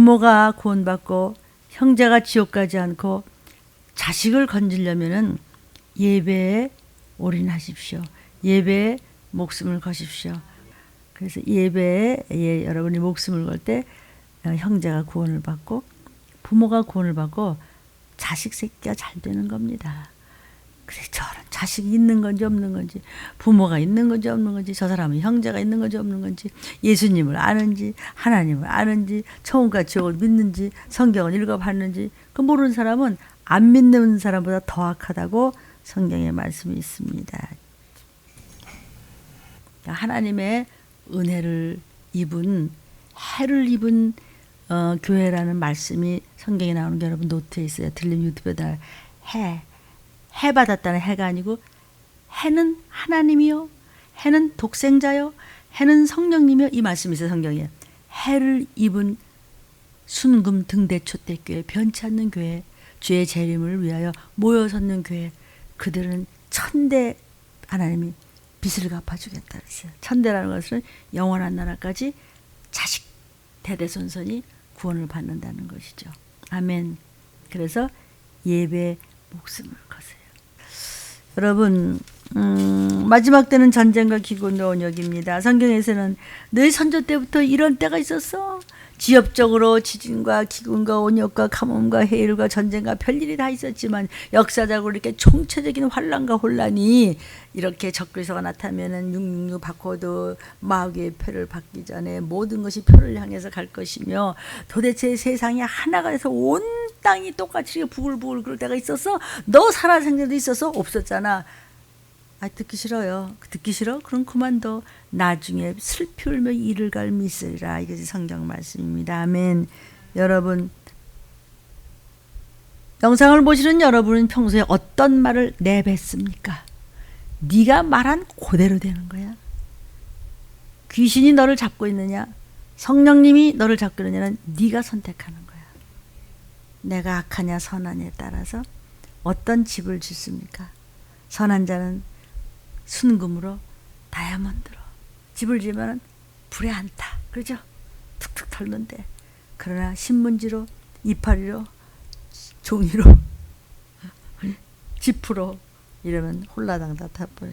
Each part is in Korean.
부모가 구원받고 형제가 지옥 가지 않고 자식을 건지려면은 예배에 올인하십시오. 예배에 목숨을 거십시오. 그래서 예배에 여러분이 목숨을 걸 때 형제가 구원을 받고 부모가 구원을 받고 자식 새끼가 잘 되는 겁니다. 그래, 저런 자식이 있는 건지 없는 건지, 부모가 있는 건지 없는 건지, 저 사람은 형제가 있는 건지 없는 건지, 예수님을 아는지 하나님을 아는지, 천국과 지옥을 믿는지, 성경을 읽어봤는지, 그 모르는 사람은 안 믿는 사람보다 더 악하다고 성경에 말씀이 있습니다. 하나님의 은혜를 입은, 해를 입은 교회라는 말씀이 성경에 나오는 게 여러분 노트에 있어요. 들림 유튜브에다 해 받았다는 해가 아니고 해는 하나님이요, 해는 독생자요, 해는 성령님이요, 이 말씀이 있어요. 성경에. 해를 입은 순금 등대 촛대 교회, 변치 않는 교회, 주의 재림을 위하여 모여 섰는 교회, 그들은 천대 하나님이 빚을 갚아주겠다 그랬어요. 천대라는 것은 영원한 나라까지 자식 대대손손이 구원을 받는다는 것이죠. 아멘. 그래서 예배에 목숨을 거세요. 여러분, 마지막 때는 전쟁과 기근과 온역입니다. 성경에서는 너희 선조 때부터 이런 때가 있었어. 지엽적으로 지진과 기근과 온역과 가뭄과 해일과 전쟁과 별일이 다 있었지만 역사적으로 이렇게 총체적인 환란과 혼란이 이렇게 적그리스도가 나타나면은 666 바코드 마귀의 표를 받기 전에 모든 것이 표를 향해서 갈 것이며 도대체 세상이 하나가 돼서 온 땅이 똑같이 부글부글 그럴 때가 있었어? 너 살아생전도 있었어? 없었잖아. 아, 듣기 싫어요. 듣기 싫어? 그럼 그만둬. 나중에 슬피 울며 이를 갈 미쓰리라. 이것이 성경 말씀입니다. 아멘. 여러분, 영상을 보시는 여러분은 평소에 어떤 말을 내뱉습니까? 네가 말한 그대로 되는 거야. 귀신이 너를 잡고 있느냐, 성령님이 너를 잡고 있느냐는 네가 선택하는 거야. 내가 악하냐 선하냐에 따라서 어떤 집을 짓습니까? 선한 자는 순금으로 다이아몬드로 집을 지으면 불에 안 타. 그렇죠? 툭툭 털는데. 그러나 신문지로, 이파리로, 종이로, 지프로 이러면 홀라당다 타버려.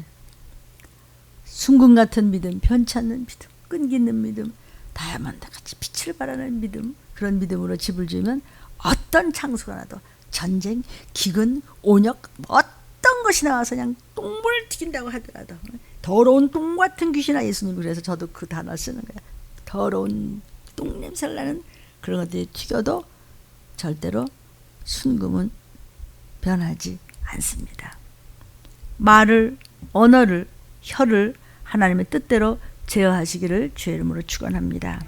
순금 같은 믿음, 변치 않는 믿음, 끈기 있는 믿음, 다이아몬드 같이 빛을 발하는 믿음, 그런 믿음으로 집을 지으면 어떤 창수가 나도 전쟁, 기근, 온역, 어떤 것이 나와서 그냥 똥물 튀긴다고 하더라도 더러운 똥 같은 귀신아, 예수님 그래서 저도 그 단어 쓰는 거야. 더러운 똥 냄새를 나는 그런 것들이 튀겨도 절대로 순금은 변하지 않습니다. 말을, 언어를, 혀를 하나님의 뜻대로 제어하시기를 주의 이름으로 축원합니다.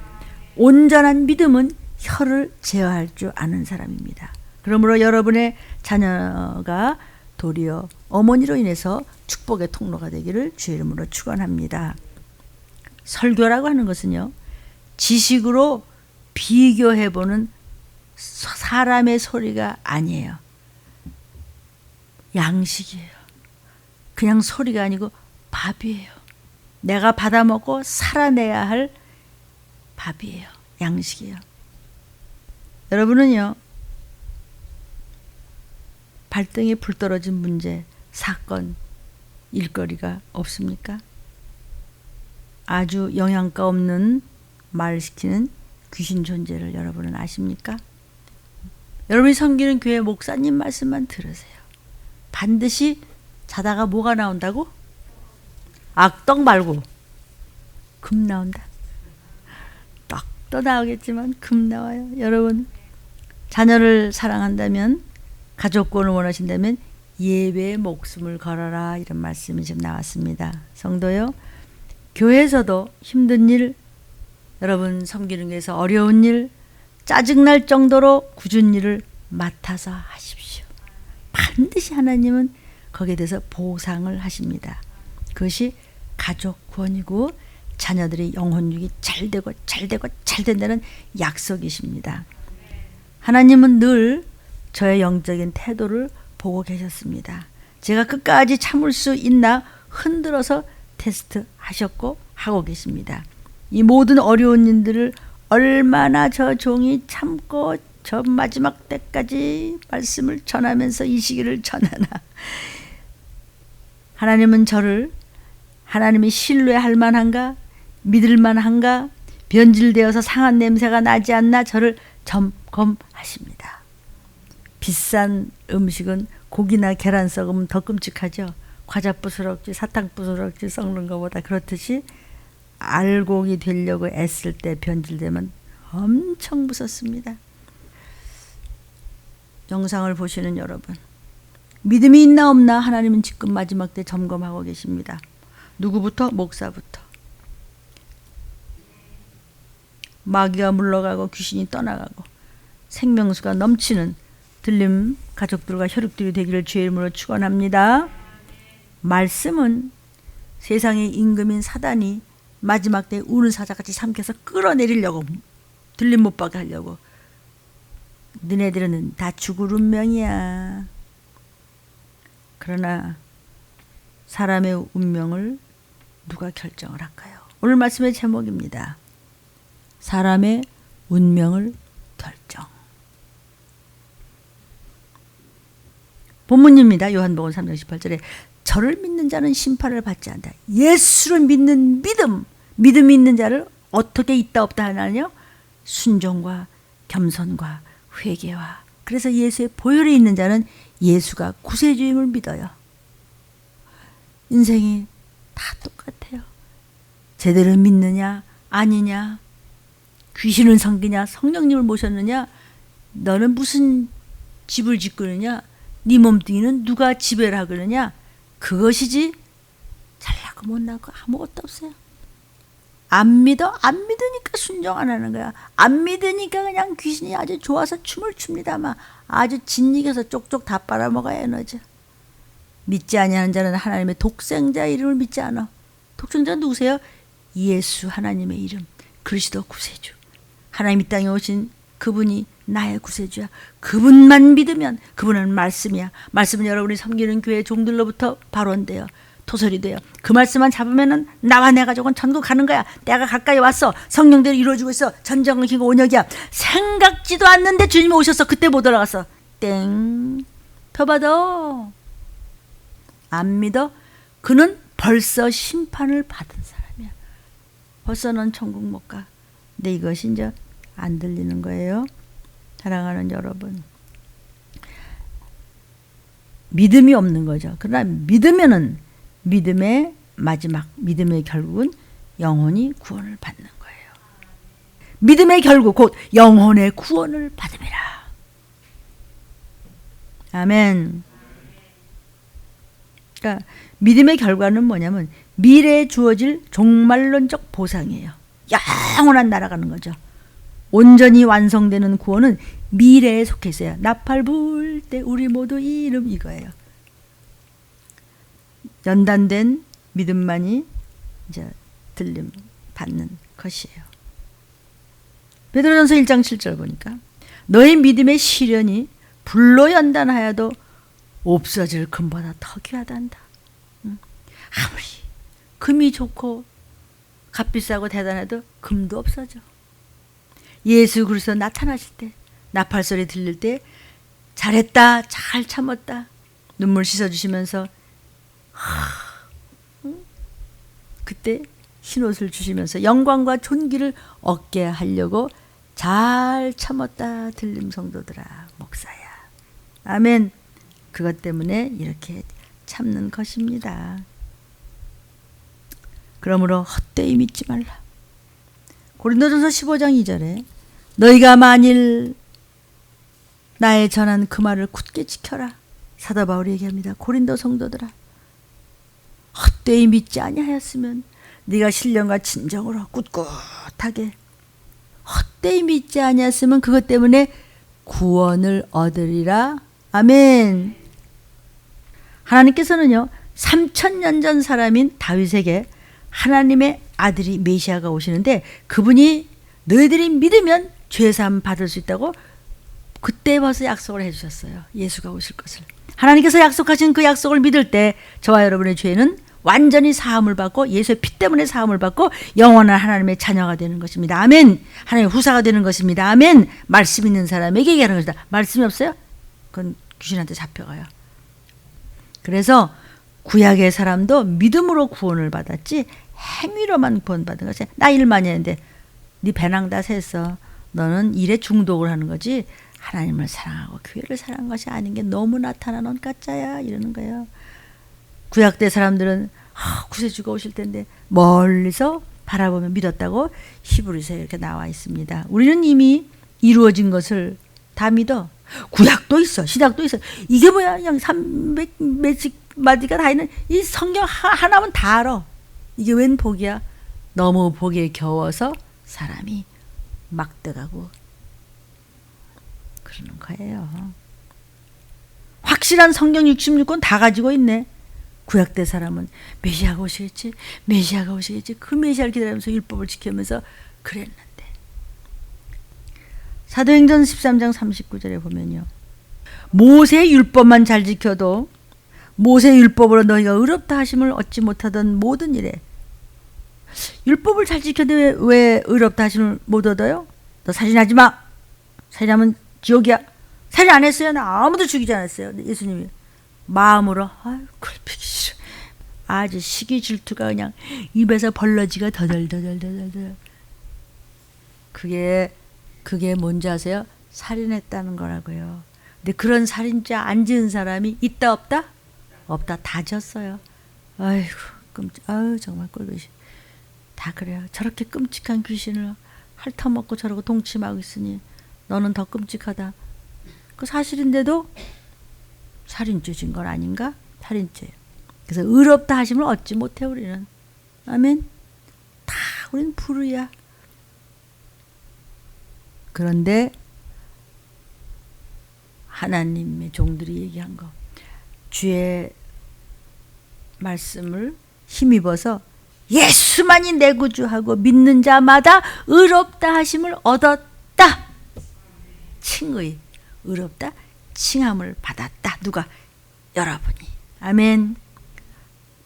온전한 믿음은 혀를 제어할 줄 아는 사람입니다. 그러므로 여러분의 자녀가 도리어 어머니로 인해서 축복의 통로가 되기를 주의 이름으로 축원합니다. 설교라고 하는 것은요, 지식으로 비교해보는 사람의 소리가 아니에요. 양식이에요. 그냥 소리가 아니고 밥이에요. 내가 받아먹고 살아내야 할 밥이에요. 양식이에요. 여러분은요, 발등에 불 떨어진 문제, 사건, 일거리가 없습니까? 아주 영양가 없는 말 시키는 귀신 존재를 여러분은 아십니까? 여러분이 섬기는 교회 목사님 말씀만 들으세요. 반드시 자다가 뭐가 나온다고? 악덕 말고 금 나온다. 떡도 나오겠지만 금 나와요. 여러분, 자녀를 사랑한다면, 가족권을 원하신다면 예배에 목숨을 걸어라, 이런 말씀이 지금 나왔습니다. 성도요, 교회에서도 힘든 일, 여러분 섬기는 교회에서 어려운 일, 짜증날 정도로 굳은 일을 맡아서 하십시오. 반드시 하나님은 거기에 대해서 보상을 하십니다. 그것이 가족 구원이고 자녀들의 영혼육이 잘 되고 잘 되고 잘 된다는 약속이십니다. 하나님은 늘 저의 영적인 태도를 보고 계셨습니다. 제가 끝까지 참을 수 있나 흔들어서 테스트 하셨고 하고 계십니다. 이 모든 어려운 일들을 얼마나 저 종이 참고 저 마지막 때까지 말씀을 전하면서 이 시기를 전하나. 하나님은 저를 하나님이 신뢰할 만한가, 믿을 만한가, 변질되어서 상한 냄새가 나지 않나 저를 점검하십니다. 비싼 음식은 고기나 계란 썩으면 더 끔찍하죠. 과자 부스럭지 사탕 부스럭지 썩는 것보다. 그렇듯이 알곡이 되려고 애쓸 때 변질되면 엄청 무섭습니다. 영상을 보시는 여러분, 믿음이 있나 없나 하나님은 지금 마지막 때 점검하고 계십니다. 누구부터? 목사부터. 마귀가 물러가고 귀신이 떠나가고 생명수가 넘치는 들림 가족들과 혈육들이 되기를 주의 이름으로 축원합니다. 말씀은 세상의 임금인 사단이 마지막 때 우는 사자같이 삼켜서 끌어내리려고, 들림 못 받게 하려고. 너네들은 다 죽을 운명이야. 그러나 사람의 운명을 누가 결정을 할까요? 오늘 말씀의 제목입니다. 사람의 운명을 결정. 본문입니다. 요한복음 3장 18절에 저를 믿는 자는 심판을 받지 않는다. 예수를 믿는 믿음, 믿음이 있는 자를 어떻게 있다 없다 하나요? 순종과 겸손과 회개와. 그래서 예수의 보혈이 있는 자는 예수가 구세주임을 믿어요. 인생이 다 똑같아요. 제대로 믿느냐 아니냐, 귀신을 섬기냐 성령님을 모셨느냐, 너는 무슨 집을 짓거느냐, 네 몸뚱이는 누가 지배를 하거느냐, 그것이지 잘나고 못나고 아무것도 없어요. 안 믿어? 안 믿으니까 순종 안 하는 거야. 안 믿으니까 그냥 귀신이 아주 좋아서 춤을 춥니다. 막 아주 진익에서 쪽쪽 다 빨아먹어야 에너지. 믿지 아니하는 자는 하나님의 독생자 이름을 믿지 않아. 독생자 누구세요? 예수 하나님의 이름, 그리스도 구세주. 하나님 이 땅에 오신 그분이 나의 구세주야. 그분만 믿으면, 그분은 말씀이야. 말씀은 여러분이 섬기는 교회 종들로부터 발원돼요. 토설이 돼요. 그 말씀만 잡으면은 나와 내 가족은 천국 가는 거야. 때가 가까이 왔어. 성령대로 이루어지고 있어. 전쟁은 기고 온역이야. 생각지도 않는데 주님이 오셔서 그때 못 올라갔어. 땡. 더 받아. 안 믿어? 그는 벌써 심판을 받은 사람이야. 벌써 넌 천국 못 가. 근데 이것이 이제 안 들리는 거예요. 사랑하는 여러분, 믿음이 없는 거죠. 그러나 믿으면은 믿음의 마지막, 믿음의 결국은 영혼이 구원을 받는 거예요. 믿음의 결국 곧 영혼의 구원을 받음이라. 아멘. 그러니까 믿음의 결과는 뭐냐면 미래에 주어질 종말론적 보상이에요. 영원한 날아가는 거죠. 온전히 완성되는 구원은 미래에 속해 있어요. 나팔 불 때 우리 모두 이름, 이거예요. 연단된 믿음만이 이제 들림 받는 것이에요. 베드로전서 1장 7절 보니까 너의 믿음의 시련이 불로 연단하여도 없어질 금보다 더 귀하단다. 아무리 금이 좋고 값비싸고 대단해도 금도 없어져. 예수 그리스도 나타나실 때, 나팔소리 들릴 때 잘했다, 잘 참았다, 눈물 씻어주시면서 그때 흰옷을 주시면서 영광과 존귀를 얻게 하려고 잘 참았다 들림 성도들아, 목사야. 아멘. 그것 때문에 이렇게 참는 것입니다. 그러므로 헛되이 믿지 말라. 고린도전서 15장 2절에 너희가 만일 나의 전한 그 말을 굳게 지켜라. 사도 바울이 얘기합니다. 고린도 성도들아, 헛되이 믿지 아니하였으면 네가 신령과 진정으로 꿋꿋하게 헛되이 믿지 아니하였으면 그것 때문에 구원을 얻으리라. 아멘. 하나님께서는요 3000년 전 사람인 다윗에게 하나님의 아들이 메시아가 오시는데 그분이 너희들이 믿으면 죄사함 받을 수 있다고 그때 벌써 약속을 해주셨어요. 예수가 오실 것을. 하나님께서 약속하신 그 약속을 믿을 때 저와 여러분의 죄는 완전히 사함을 받고 예수의 피 때문에 사함을 받고 영원한 하나님의 자녀가 되는 것입니다. 아멘. 하나님의 후사가 되는 것입니다. 아멘. 말씀 있는 사람에게 얘기하는 것이다. 말씀이 없어요? 그건 귀신한테 잡혀가요. 그래서 구약의 사람도 믿음으로 구원을 받았지 행위로만 구원받은 것이 나 일 많이 했는데 네 배낭 다 샜어. 너는 일에 중독을 하는 거지 하나님을 사랑하고 교회를 사랑한 것이 아닌 게 너무 나타나는 가짜야 이러는 거예요. 구약 때 사람들은 구세주가 오실 텐데 멀리서 바라보며 믿었다고 히브리서에 이렇게 나와 있습니다. 우리는 이미 이루어진 것을 다 믿어. 구약도 있어. 신약도 있어. 이게 뭐야? 그냥 300 몇십 마디가 다 있는 이 성경 하나면 다 알아. 이게 웬 복이야? 너무 복에 겨워서 사람이 막대가고 그러는 거예요. 확실한 성경 66권 다 가지고 있네. 구약 때 사람은 메시아가 오시겠지, 메시아가 오시겠지. 그 메시아를 기다리면서 율법을 지키면서 그랬는데 사도행전 13장 39절에 보면요. 모세의 율법만 잘 지켜도 모세의 율법으로 너희가 의롭다 하심을 얻지 못하던 모든 일에 율법을 잘 지켜도 왜 의롭다 하심을 못 얻어요? 너 살인하지 마. 살인하면 지옥이야. 살인 안 했어요. 나 아무도 죽이지 않았어요. 예수님이 마음으로 굴피기 싫어. 아주 시기 질투가 그냥 입에서 벌러지가 더덜더덜더덜. 그게 뭔지 아세요? 살인했다는 거라고요. 근데 그런 살인죄 안 지은 사람이 있다 없다? 없다. 다 졌어요. 아이고 아유 정말 꼴보기 싫어. 다 그래요. 저렇게 끔찍한 귀신을 핥아먹고 저러고 동침하고 있으니 너는 더 끔찍하다. 그 사실인데도 살인죄 진 건 아닌가? 살인죄. 그래서 의롭다 하심을 얻지 못해 우리는. 아멘. 다 우린 불의야. 그런데 하나님의 종들이 얘기한 거 주의 말씀을 힘입어서 예수만이 내 구주하고 믿는 자마다 의롭다 하심을 얻었다. 칭의 의롭다 칭함을 받았다. 누가? 여러분이. 아멘.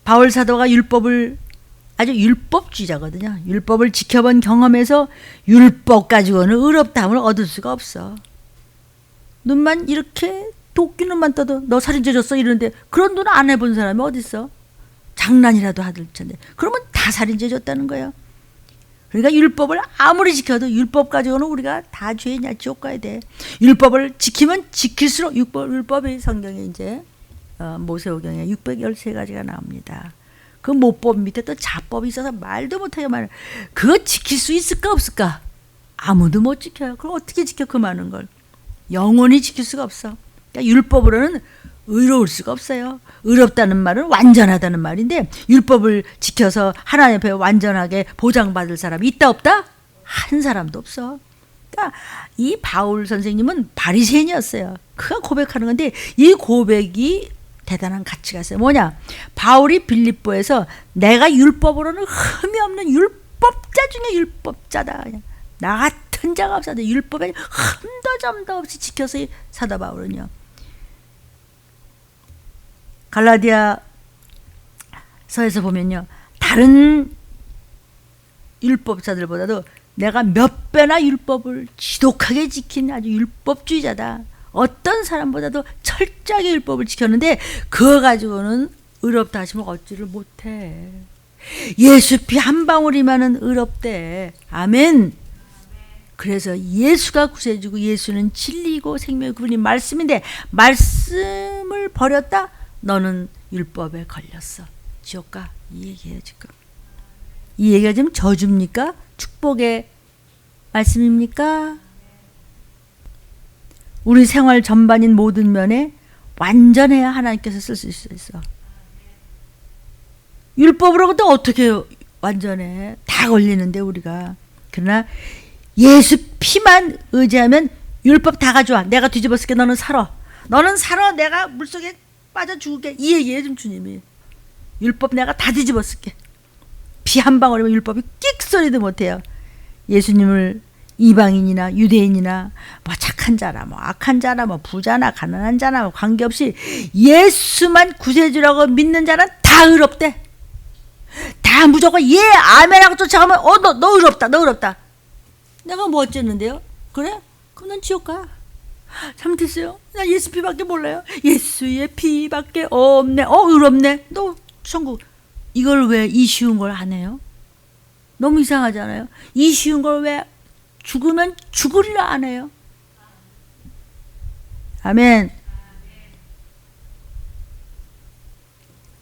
바울 사도가 율법을 아주 율법주의자거든요. 율법을 지켜본 경험에서 율법 가지고는 의롭다함을 얻을 수가 없어. 눈만 이렇게 도끼 눈만 떠도 너 살인죄 졌어 이러는데 그런 눈 안 해본 사람이 어디 있어? 장난이라도 하들 텐데 그러면 다 살인죄 졌다는 거예요. 그러니까 율법을 아무리 지켜도 율법 가지고는 우리가 다 죄냐 지옥 가야 돼. 율법을 지키면 지킬수록 율법이 성경에 이제 모세오경에 613가지가 나옵니다. 그 모법 밑에 또 자법이 있어서 말도 못하게 말해. 그거 지킬 수 있을까 없을까? 아무도 못 지켜요. 그럼 어떻게 지켜 그 많은 걸? 영원히 지킬 수가 없어. 그러니까 율법으로는 의로울 수가 없어요. 의롭다는 말은 완전하다는 말인데 율법을 지켜서 하나님 앞에 완전하게 보장받을 사람이 있다 없다? 한 사람도 없어. 그러니까 이 바울 선생님은 바리새인이었어요. 그가 고백하는 건데 이 고백이 대단한 가치가 있어요. 뭐냐? 바울이 빌립보에서 내가 율법으로는 흠이 없는 율법자 중에 율법자다. 그냥 나 같은 자가 없어도 율법에 흠도 점도 없이 지켜서 사도 바울은요. 갈라디아서에서 보면요. 다른 율법자들보다도 내가 몇 배나 율법을 지독하게 지킨 아주 율법주의자다. 어떤 사람보다도 철저하게 율법을 지켰는데 그거 가지고는 의롭다 하심을 얻지를 못해. 예수 피 한 방울이면은 의롭대. 아멘. 그래서 예수가 구세주고 예수는 진리고 생명의 그분이 말씀인데 말씀을 버렸다? 너는 율법에 걸렸어. 지옥 가. 이 얘기예요 지금. 이 얘기가 지금 저주입니까? 축복의 말씀입니까? 우리 생활 전반인 모든 면에 완전해야 하나님께서 쓸 수 있어. 율법으로 또 어떻게 완전해? 다 걸리는데 우리가. 그러나 예수 피만 의지하면 율법 다 가져와. 내가 뒤집어 쓸게. 너는 살아. 너는 살아. 내가 물속에 빠져 죽을게. 이 얘기예요 지금 주님이. 율법 내가 다 뒤집어 쓸게. 피 한 방울이면 율법이 끽 소리도 못해요. 예수님을 이방인이나 유대인이나 뭐 착한 자나 뭐 악한 자나 뭐 부자나 가난한 자나 뭐 관계없이 예수만 구세주라고 믿는 자는 다 의롭대. 다 무조건 예 아멘하고 쫓아가면 너 의롭다 너 의롭다. 내가 뭐 어쨌는데요? 그래? 그럼 넌 지옥 가. 잘못했어요. 나 예수 피밖에 몰라요. 예수의 피밖에 없네. 의롭네. 너 천국. 이걸 왜 이 쉬운 걸 안 해요? 너무 이상하잖아요. 이 쉬운 걸 왜 죽으면 죽으리라 안 해요? 아멘.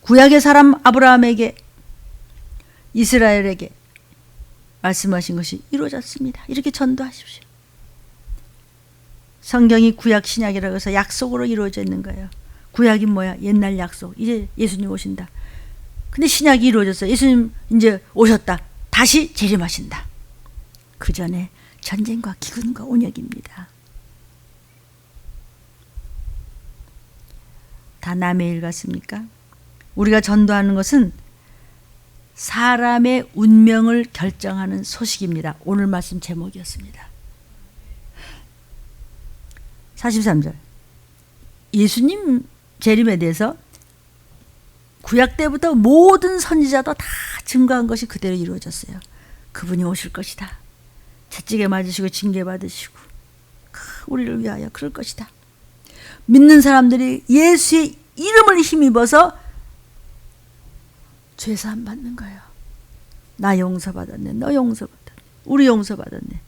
구약의 사람 아브라함에게 이스라엘에게 말씀하신 것이 이루어졌습니다. 이렇게 전도하십시오. 성경이 구약 신약이라고 해서 약속으로 이루어져 있는 거예요. 구약이 뭐야? 옛날 약속. 이제 예수님 오신다. 근데 신약이 이루어졌어요. 예수님 이제 오셨다. 다시 재림하신다. 그 전에 전쟁과 기근과 온역입니다. 다 남의 일 같습니까? 우리가 전도하는 것은 사람의 운명을 결정하는 소식입니다. 오늘 말씀 제목이었습니다. 43절. 예수님 재림에 대해서 구약 때부터 모든 선지자도 다 증거한 것이 그대로 이루어졌어요. 그분이 오실 것이다. 채찍에 맞으시고 징계 받으시고 우리를 위하여 그럴 것이다. 믿는 사람들이 예수의 이름을 힘입어서 죄사함 받는 거예요. 나 용서받았네. 너 용서받았네. 우리 용서받았네.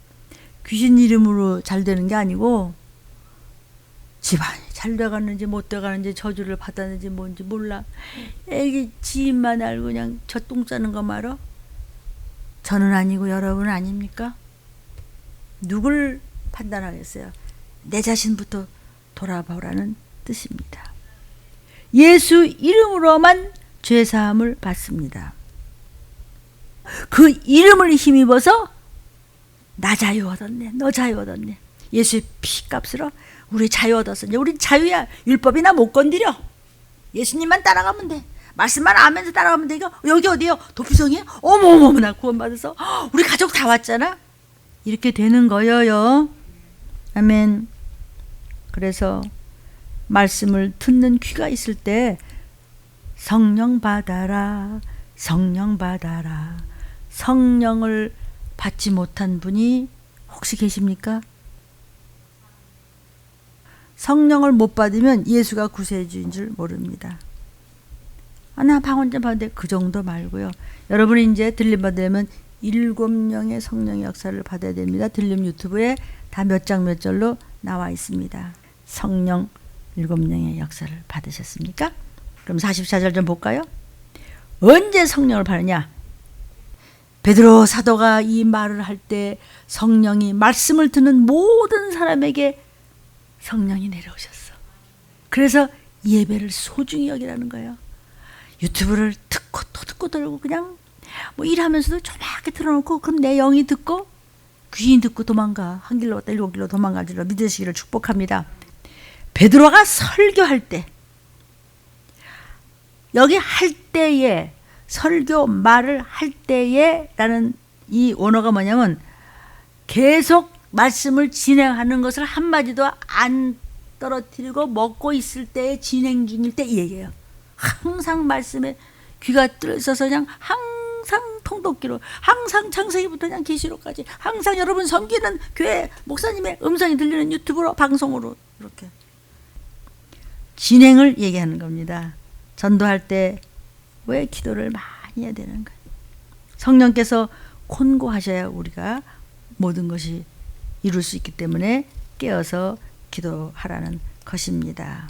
귀신 이름으로 잘 되는 게 아니고 집안이 잘 돼가는지 못 돼가는지 저주를 받았는지 뭔지 몰라. 애기 지인만 알고 그냥 저 똥 싸는 거 말어? 저는 아니고 여러분 아닙니까? 누굴 판단하겠어요? 내 자신부터 돌아보라는 뜻입니다. 예수 이름으로만 죄사함을 받습니다. 그 이름을 힘입어서 나 자유 얻었네. 너 자유 얻었네. 예수의 피값으로 우리 자유 얻었으니 우리 자유야. 율법이나 못 건드려. 예수님만 따라가면 돼. 말씀만 하면서 따라가면 돼. 이거 여기 어디요? 도피성이야? 어머머머 구원받아서 우리 가족 다 왔잖아. 이렇게 되는 거예요. 아멘. 그래서 말씀을 듣는 귀가 있을 때 성령 받아라. 성령 받아라. 성령을 받지 못한 분이 혹시 계십니까? 성령을 못 받으면 예수가 구세주인 줄 모릅니다. 나 방언 좀 받는데 그 정도 말고요. 여러분이 이제 들림 받으려면 7명의 성령의 역사를 받아야 됩니다. 들림 유튜브에 다 몇 장 몇 절로 나와 있습니다. 성령 7명의 역사를 받으셨습니까? 그럼 44절 좀 볼까요? 언제 성령을 받느냐? 베드로 사도가 이 말을 할 때 성령이 말씀을 듣는 모든 사람에게 성령이 내려오셨어. 그래서 예배를 소중히 여기라는 거예요. 유튜브를 듣고 또 듣고 들고 그냥 뭐 일하면서도 조막하게 틀어놓고 그럼 내 영이 듣고 귀인 듣고 도망가. 한 길로 왔다 7길로 도망갈 줄로 믿으시기를 축복합니다. 베드로가 설교할 때 여기 할 때에 설교 말을 할 때에 라는 이 원어가 뭐냐면 계속 말씀을 진행하는 것을 한마디도 안 떨어뜨리고 먹고 있을 때 진행 중일 때 이 얘기예요. 항상 말씀에 귀가 뚫려서 그냥 항상 통독기로 항상 창세기부터 그냥 계시록까지 항상 여러분 섬기는 교회 목사님의 음성이 들리는 유튜브로 방송으로 이렇게 진행을 얘기하는 겁니다. 전도할 때 왜 기도를 많이 해야 되는 거예요. 성령께서 권고하셔야 우리가 모든 것이 이룰 수 있기 때문에 깨어서 기도하라는 것입니다.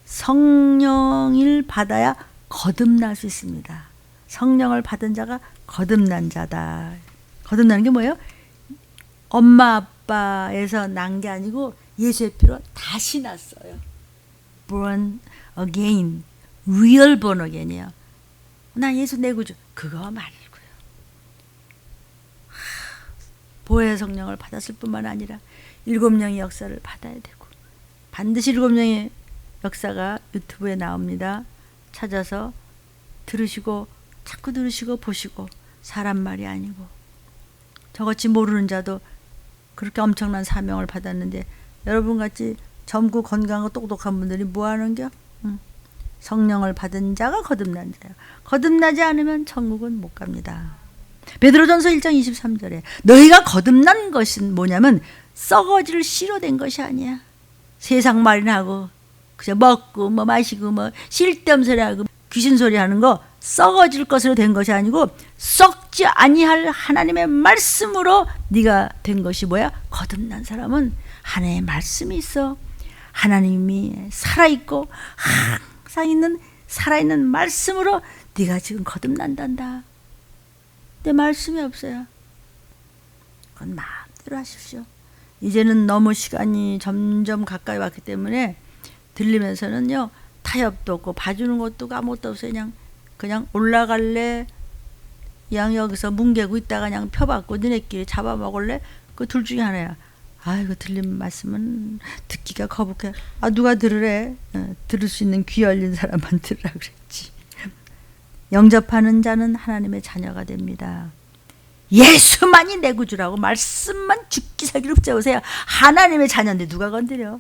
성령을 받아야 거듭날 수 있습니다. 성령을 받은 자가 거듭난 자다. 거듭나는 게 뭐예요? 엄마 아빠에서 난 게 아니고 예수의 피로 다시 났어요. Born again. Real born again이에요. 나 예수 내 구주. 그거 말고요. 보혜의 성령을 받았을 뿐만 아니라 7명의 역사를 받아야 되고 반드시 7명의 역사가 유튜브에 나옵니다. 찾아서 들으시고 자꾸 들으시고 보시고 사람 말이 아니고 저같이 모르는 자도 그렇게 엄청난 사명을 받았는데 여러분같이 젊고 건강하고 똑똑한 분들이 뭐 하는겨? 성령을 받은 자가 거듭난 자예요. 거듭나지 않으면 천국은 못 갑니다. 베드로전서 1장 23절에 너희가 거듭난 것은 뭐냐면 썩어질 씨로 된 것이 아니야. 세상 말이나 하고 그저 먹고 뭐 마시고 뭐 쓸데없는 소리 하고 귀신 소리 하는 거 썩어질 것으로 된 것이 아니고 썩지 아니할 하나님의 말씀으로 네가 된 것이 뭐야? 거듭난 사람은 하나님의 말씀이 있어. 하나님이 살아있고 항상 있는 살아있는 말씀으로 네가 지금 거듭난단다. 내 말씀이 없어요. 그건 마음대로 하십시오. 이제는 너무 시간이 점점 가까이 왔기 때문에 들리면서는요 타협도 없고 봐주는 것도 아무것도 없어요. 그냥 올라갈래? 그냥 여기서 뭉개고 있다가 그냥 펴받고 너네끼리 잡아먹을래? 그 둘 중에 하나야. 아이고 들린 말씀은 듣기가 거북해. 누가 들으래? 들을 수 있는 귀 열린 사람만 들으라 그랬지. 영접하는 자는 하나님의 자녀가 됩니다. 예수만이 내 구주라고 말씀만 죽기 살기를 붙잡으세요. 하나님의 자녀인데 누가 건드려?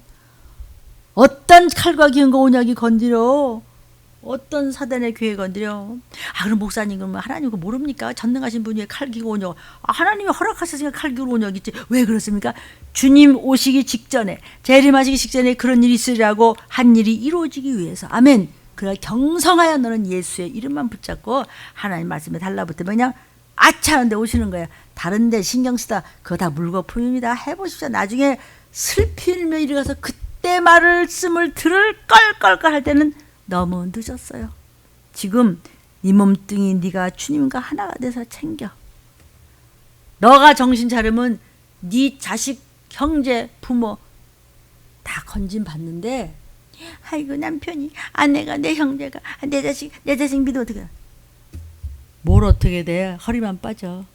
어떤 칼과 기운과 온약이 건드려? 어떤 사단의 교회 건드려? 그럼 목사님 그러면 하나님 그거 모릅니까? 전능하신 분이 칼 기고 온약. 하나님이 허락하셨으니까 칼 기고 온약 있지. 왜 그렇습니까? 주님 오시기 직전에 재림하시기 직전에 그런 일이 있으리라고 한 일이 이루어지기 위해서. 아멘. 그래 경성하여 너는 예수의 이름만 붙잡고 하나님 말씀에 달라붙으면 그냥 아차하는데 오시는 거예요. 다른 데 신경 쓰다 그거 다 물거품입니다. 해보십시오. 나중에 슬피 울며 이리 가서 그때 말씀을 들을 껄껄껄 할 때는 너무 늦었어요. 지금 네 몸뚱이 네가 주님과 하나가 돼서 챙겨. 너가 정신 차리면 네 자식, 형제, 부모 다 건진 받는데 아이고 남편이, 아내가, 내 형제가, 내 자식 믿으면 어떡해. 뭘 어떻게 돼? 허리만 빠져.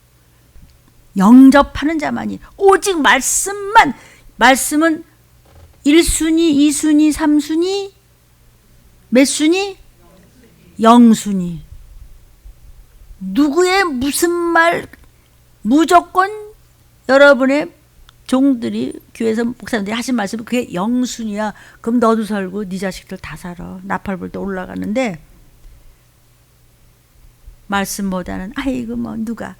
영접하는 자만이 오직 말씀만. 말씀은 1순위, 2순위, 3순위, 몇 순위? 0순위. 누구의 무슨 말 무조건 여러분의 종들이 교회에서 목사님들이 하신 말씀은 그게 0순위야. 그럼 너도 살고 네 자식들 다 살아. 나팔 불 때 올라가는데 말씀보다는 아이고 뭐 누가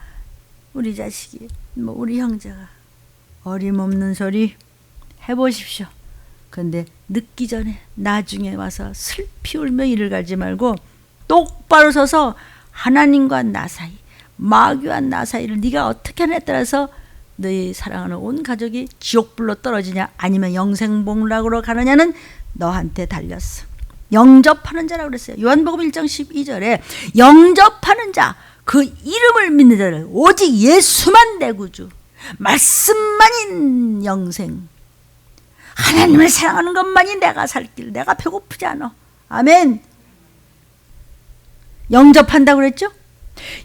우리 자식이 뭐 우리 형제가 어림없는 소리 해보십시오. 근데 늦기 전에 나중에 와서 슬피 울며 이를 갈지 말고 똑바로 서서 하나님과 나 사이, 마귀와 나 사이를 네가 어떻게 하냐에 따라서 너희 사랑하는 온 가족이 지옥불로 떨어지냐 아니면 영생복락으로 가느냐는 너한테 달렸어. 영접하는 자라고 그랬어요. 요한복음 1장 12절에 영접하는 자, 그 이름을 믿는 자를 오직 예수만 내 구주, 말씀만인 영생, 하나님을 사랑하는 것만이 내가 살 길, 내가 배고프지 않아. 아멘. 영접한다고 그랬죠?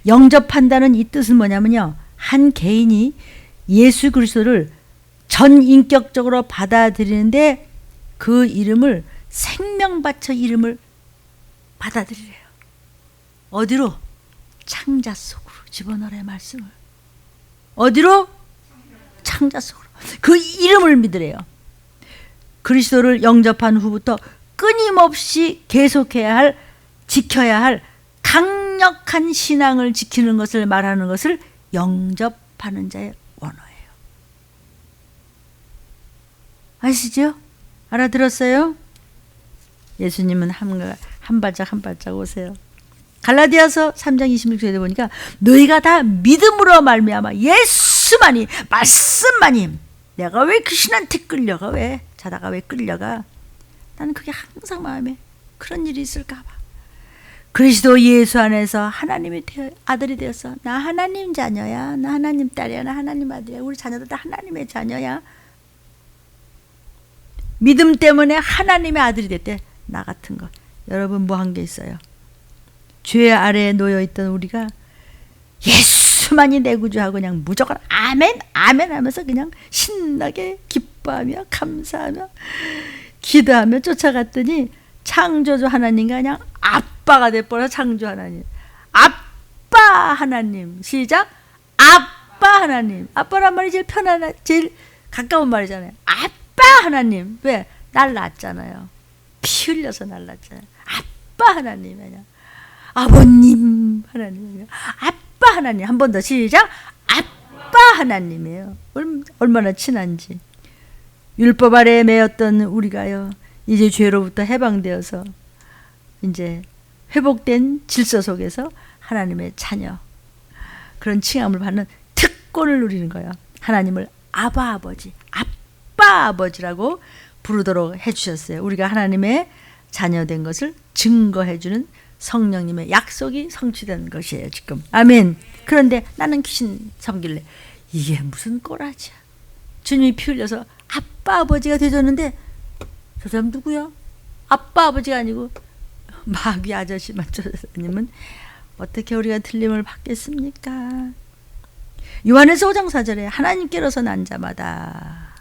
영접한다는 이 뜻은 뭐냐면요, 한 개인이 예수 그리스도를 전인격적으로 받아들이는데 그 이름을 생명 바쳐 이름을 받아들이래요. 어디로? 창자 속으로 집어넣으래. 말씀을 어디로? 창자 속으로. 그 이름을 믿으래요. 그리스도를 영접한 후부터 끊임없이 계속해야 할, 지켜야 할 강력한 신앙을 지키는 것을 말하는 것을 영접하는 자의 원어예요. 아시죠? 알아들었어요? 예수님은 한 발짝 한 발짝 오세요. 갈라디아서 3장 26절에 보니까 너희가 다 믿음으로 말미암아 예수만이, 말씀만이. 내가 왜 그 신한테 끌려가? 왜 자다가 왜 끌려가? 나는 그게 항상 마음에 그런 일이 있을까 봐. 그리스도 예수 안에서 하나님의 아들이 되었어. 나 하나님 자녀야. 나 하나님 딸이야. 나 하나님 아들이야. 우리 자녀들 다 하나님의 자녀야. 믿음 때문에 하나님의 아들이 됐대. 나 같은 거. 여러분 뭐 한 게 있어요? 죄 아래에 놓여있던 우리가 예수만이 내 구주하고 그냥 무조건 아멘 아멘 하면서 그냥 신나게 기뻐하며 감사하며 기도하며 쫓아갔더니 창조주 하나님과 그냥 아빠가 돼버려. 창조 하나님, 아빠 하나님. 시작. 아빠 하나님. 아빠란 말이 제일 편안한, 제일 가까운 말이잖아요. 아빠 하나님. 왜? 날 낳았잖아요. 피 흘려서 날 낳았잖아요. 아빠 하나님 아니야. 아버님 하나님, 아빠 하나님. 한 번 더 시작. 아빠 하나님이에요. 얼마나 친한지. 율법 아래에 매였던 우리가요, 이제 죄로부터 해방되어서 이제 회복된 질서 속에서 하나님의 자녀, 그런 칭함을 받는 특권을 누리는 거예요. 하나님을 아바 아버지, 아빠 아버지라고 부르도록 해주셨어요. 우리가 하나님의 자녀된 것을 증거해주는 성령님의 약속이 성취된 것이에요, 지금. 아멘. 그런데 나는 귀신 섬길래. 이게 무슨 꼬라지야. 주님이 피 흘려서 아빠 아버지가 되줬는데 저 사람 누구야? 아빠 아버지가 아니고 마귀 아저씨 맞춰님은 어떻게 우리가 틀림을 받겠습니까? 요한에서 5장 4절에 하나님께로서 난 자마다,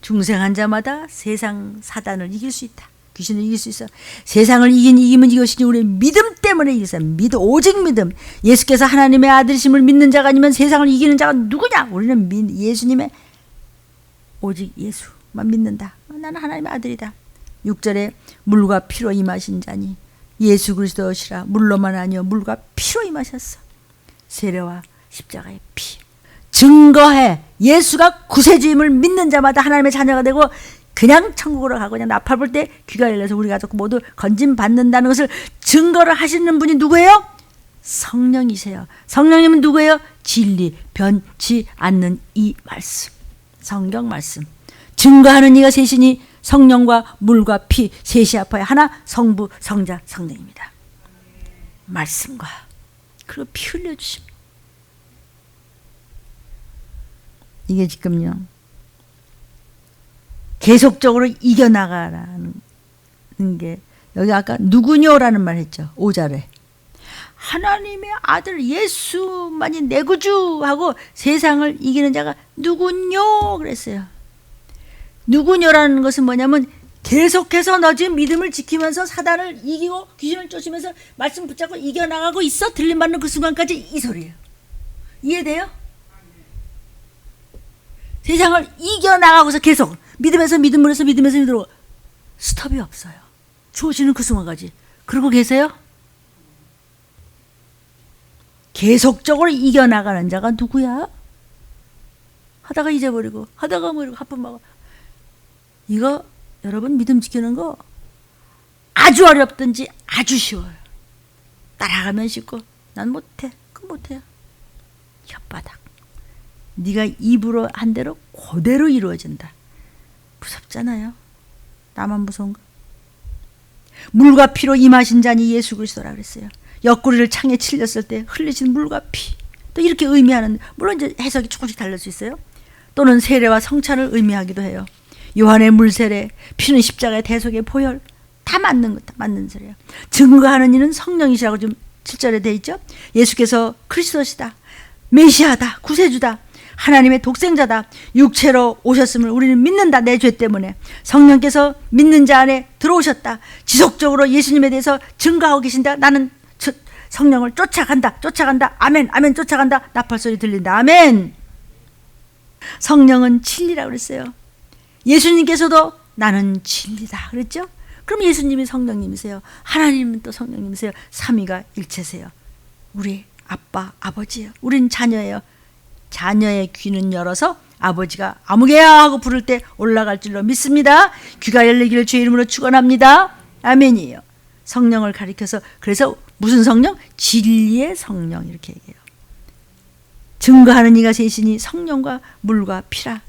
중생한 자마다 세상 사단을 이길 수 있다. 귀신을 이길 수 있어. 세상을 이긴 이김은 이것이니 우리의 믿음 때문에 이기사. 오직 믿음. 예수께서 하나님의 아들이심을 믿는 자가 아니면 세상을 이기는 자가 누구냐? 우리는 예수님의, 오직 예수만 믿는다. 나는 하나님의 아들이다. 6절에 물과 피로 임하신 자니 예수 그리스도시라. 물로만 아니요 물과 피로 임하셨어. 세례와 십자가의 피. 증거해. 예수가 구세주임을 믿는 자마다 하나님의 자녀가 되고 그냥 천국으로 가고 그냥 나팔 불 때 귀가 열려서 우리 가족 모두 건짐 받는다는 것을 증거를 하시는 분이 누구예요? 성령이세요. 성령님은 누구예요? 진리, 변치 않는 이 말씀, 성경 말씀. 증거하는 이가 셋이니 성령과 물과 피 셋이 합하여 하나, 성부, 성자, 성령입니다. 말씀과 그리고 피 흘려주심. 이게 지금요, 계속적으로 이겨나가라는 게, 여기 아까 누구뇨라는 말 했죠. 5절에 하나님의 아들 예수만이 내 구주하고 세상을 이기는 자가 누구뇨 그랬어요. 누구뇨라는 것은 뭐냐면 계속해서 너 지금 믿음을 지키면서 사단을 이기고 귀신을 쫓으면서 말씀 붙잡고 이겨나가고 있어. 들림받는 그 순간까지 이 소리예요. 이해돼요? 세상을 이겨나가고서 계속 믿음에서 믿음으로 해서 믿음에서 믿음으로 스톱이 없어요. 주어지는 그 순간까지. 그러고 계세요? 계속적으로 이겨나가는 자가 누구야? 하다가 잊어버리고 하다가 모르고 한번 이거 여러분 믿음 지키는 거 아주 어렵든지 아주 쉬워요. 따라가면 쉽고 난 못해. 그건 못해요. 혓바닥. 네가 입으로 한 대로 그대로 이루어진다. 무섭잖아요. 나만 무서운가? 물과 피로 임하신 자니 예수 그리스도라 그랬어요. 옆구리를 창에 찔렸을 때 흘리신 물과 피. 또 이렇게 의미하는, 물론 이제 해석이 조금씩 다를 수 있어요. 또는 세례와 성찬을 의미하기도 해요. 요한의 물세례, 피는 십자가의 대속의 보혈, 다 맞는 것, 다 맞는 소리예요. 증거하는 이는 성령이시라고 좀 7절에 돼 있죠. 예수께서 그리스도시다, 메시아다, 구세주다, 하나님의 독생자다, 육체로 오셨음을 우리는 믿는다. 내 죄 때문에 성령께서 믿는 자 안에 들어오셨다. 지속적으로 예수님에 대해서 증거하고 계신다. 나는 성령을 쫓아간다. 아멘, 아멘. 쫓아간다. 나팔소리 들린다. 아멘. 성령은 진리라고 그랬어요. 예수님께서도 나는 진리다 그랬죠. 그럼 예수님이 성령님이세요. 하나님은 또 성령님이세요. 삼위가 일체세요. 우리 아빠, 아버지예요. 우린 자녀예요. 자녀의 귀는 열어서 아버지가 아무개야 하고 부를 때 올라갈 줄로 믿습니다. 귀가 열리기를 주의 이름으로 축원합니다. 아멘이에요. 성령을 가리켜서, 그래서 무슨 성령? 진리의 성령 이렇게 얘기해요. 증거하는 이가 셋이니 성령과 물과 피라.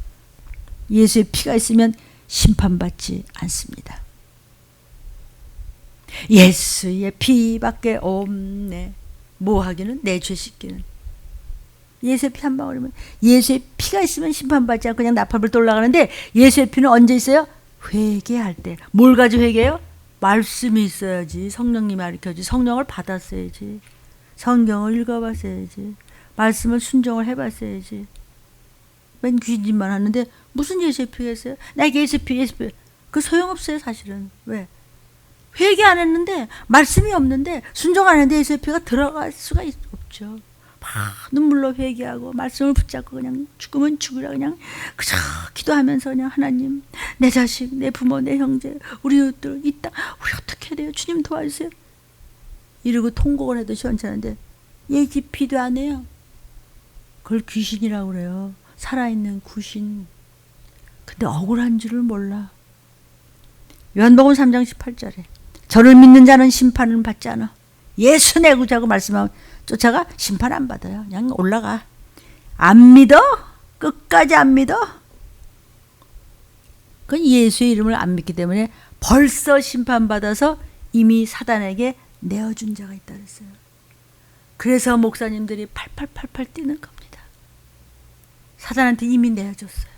예수의 피가 있으면 심판받지 않습니다. 예수의 피밖에 없네. 뭐 하기는? 내 죄 씻기는. 예수의 피 한 방울이면, 예수의 피가 있으면 심판받지 않고 그냥 나팔불 올라가는데, 예수의 피는 언제 있어요? 회개할 때. 뭘 가지고 회개해요? 말씀이 있어야지. 성령님이 가르쳐야지. 성령을 받았어야지. 성경을 읽어봤어야지. 말씀을 순종을 해봤어야지. 맨 귀짓만 하는데 무슨 예수의 피가 있어요? 나에게 예수의 피. 그 소용없어요 사실은. 왜? 회개 안 했는데, 말씀이 없는데, 순종 안 했는데 예수의 피가 들어갈 수가 없죠. 막 눈물로 회개하고 말씀을 붙잡고 그냥 죽으면 죽으라 그냥 그저 기도하면서 그냥 하나님, 내 자식, 내 부모, 내 형제, 우리 이웃들 이 땅 우리 어떻게 해야 돼요? 주님 도와주세요. 이러고 통곡을 해도 시원찮은데 얘기 비도 안 해요. 그걸 귀신이라고 그래요. 살아있는 귀신. 근데 억울한 줄을 몰라. 요한복음 3장 18절에 저를 믿는 자는 심판을 받지 않아. 예수 내 구자고 말씀하면 쫓아가 심판 안 받아요. 그냥 올라가. 안 믿어? 끝까지 안 믿어? 그건 예수의 이름을 안 믿기 때문에 벌써 심판받아서 이미 사단에게 내어준 자가 있다 그랬어요. 그래서 목사님들이 팔팔팔팔 뛰는 겁니다. 사단한테 이미 내어줬어요.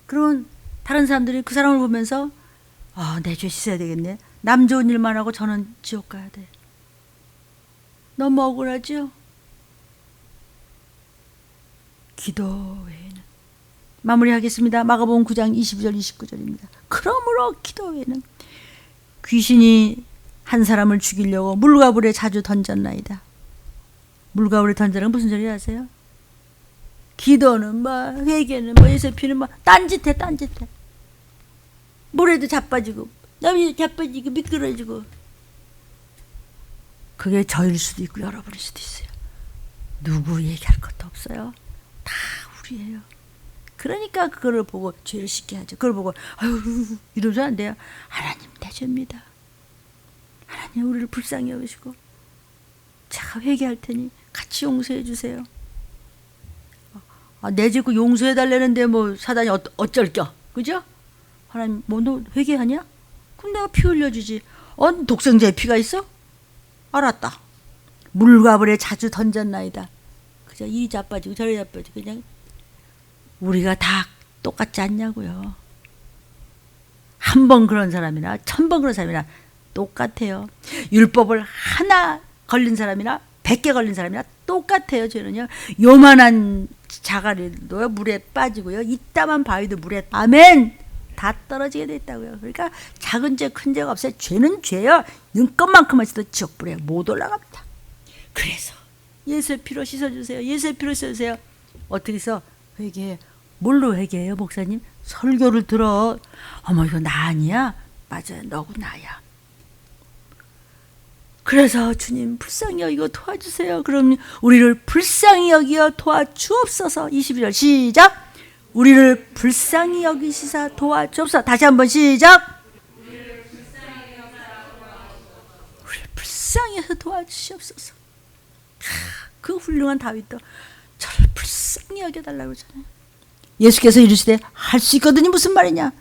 그러면 다른 사람들이 그 사람을 보면서 내 죄 씻어야 되겠네. 남 좋은 일만 하고 저는 지옥 가야 돼. 너무 억울하죠? 기도 외에는. 마무리하겠습니다. 마가복음 9장 22절 29절입니다. 그러므로 기도 외에는 귀신이 한 사람을 죽이려고 물과 불에 자주 던졌나이다. 물과 불에 던져는 무슨 소리 아세요? 기도는 회개는 예수피는 딴짓해. 물에도 자빠지고 남이 자빠지고 미끄러지고. 그게 저일 수도 있고 여러분일 수도 있어요. 누구 얘기할 것도 없어요. 다 우리예요. 그러니까 그거를 보고 죄를 씻게 하죠. 그걸 보고 아유 이러면 안 돼요. 하나님 내 죄입니다. 하나님 우리를 불쌍히 여기시고 제가 회개할 테니 같이 용서해 주세요. 내 죄 그 용서해 달라는데 사단이 어쩔겨. 그죠? 하나님 너 회개하냐? 그럼 내가 피 흘려주지. 독생자의 피가 있어? 알았다. 물과 불에 자주 던졌나이다. 그저 이리 자빠지고 저리 자빠지고 그냥 우리가 다 똑같지 않냐고요. 한 번 그런 사람이나 1000번 그런 사람이나 똑같아요. 율법을 하나 걸린 사람이나 100개 걸린 사람이나 똑같아요. 죄는요. 요만한 자갈이도 물에 빠지고요. 이따만 바위도 물에 아멘 다 떨어지게 돼 있다고요. 그러니까 작은 죄 큰 죄가 없어요. 죄는 죄요. 눈껍만큼만 있어도 지옥불에 못 올라갑니다. 그래서 예수의 피로 씻어주세요. 예수의 피로 씻어주세요. 어떻게 해서 회개해? 뭘로 회개해요 목사님? 설교를 들어. 어머 이거 나 아니야? 맞아요. 너고 나야. 그래서 주님 불쌍히 여기고 도와주세요. 그럼 우리를 불쌍히 여기어 도와주옵소서. 22절 시작. 우리를 불쌍히 여기시사 도와주옵소서. 다시 한번 시작. 우리를 불쌍히 해서 도와주시옵소서. 그 훌륭한 다윗도 저를 불쌍히 여겨달라고 그러잖아요. 예수께서 이르시되 할 수 있거든이 무슨 말이냐.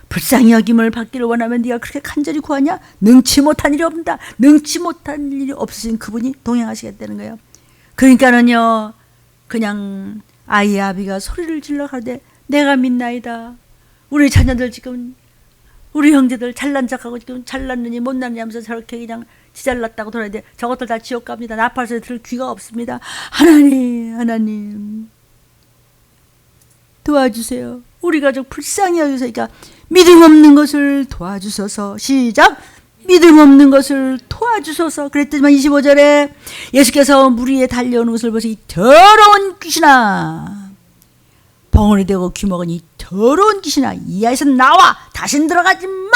불쌍히 여김을 받기를 원하면 네가 그렇게 간절히 구하냐? 능치 못한 일이 없다. 능치 못한 일이 없으신 그분이 동행하시겠다는 거예요. 그러니까는요. 그냥 아이의 아비가 소리를 질러 가되 내가 믿나이다. 우리 자녀들 지금 우리 형제들 잘난 척하고 지금 잘났느니 못났느니 하면서 저렇게 그냥 지잘났다고 돌아야 저것들 다 지옥 갑니다. 나팔 소리 들을 귀가 없습니다. 하나님 도와주세요. 우리 가족 불쌍히 여기서 그러니까 믿음 없는 것을 도와주소서. 시작. 믿음 없는 것을 도와주소서. 그랬더니만 25절에 예수께서 물 위에 달려오는 것을 보시 이 더러운 귀신아 벙어리 되고 귀먹은 이 더러운 귀신아 이 아이에서 나와 다신 들어가지 마.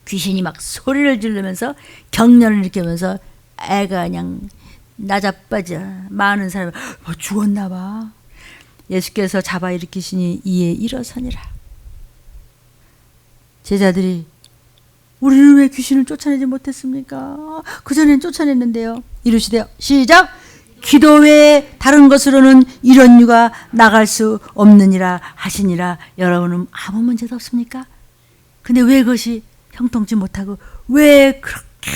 귀신이 막 소리를 지르면서 경련을 일으키면서 애가 그냥 나자빠져. 많은 사람이 죽었나 봐. 예수께서 잡아 일으키시니 이에 일어서니라. 제자들이 우리는 왜 귀신을 쫓아내지 못했습니까? 그전엔 쫓아냈는데요. 이르시되 시작. 기도 외에 다른 것으로는 이런 유가 나갈 수 없느니라 하시니라. 여러분은 아무 문제도 없습니까? 근데 왜 그것이 형통치 못하고 왜 그렇게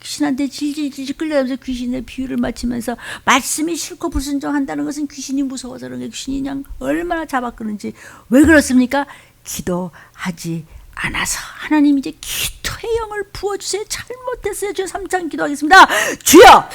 귀신한테 질질질 끌려가면서 귀신의 비유를 맞추면서 말씀이 싫고 불순종한다는 것은 귀신이 무서워서 그런 게 귀신이 그냥 얼마나 잡아끄는지 왜 그렇습니까? 기도하지 않아서. 하나님 이제 기도의 영을 부어주세요. 잘못했어요. 주여 3장 기도하겠습니다. 주여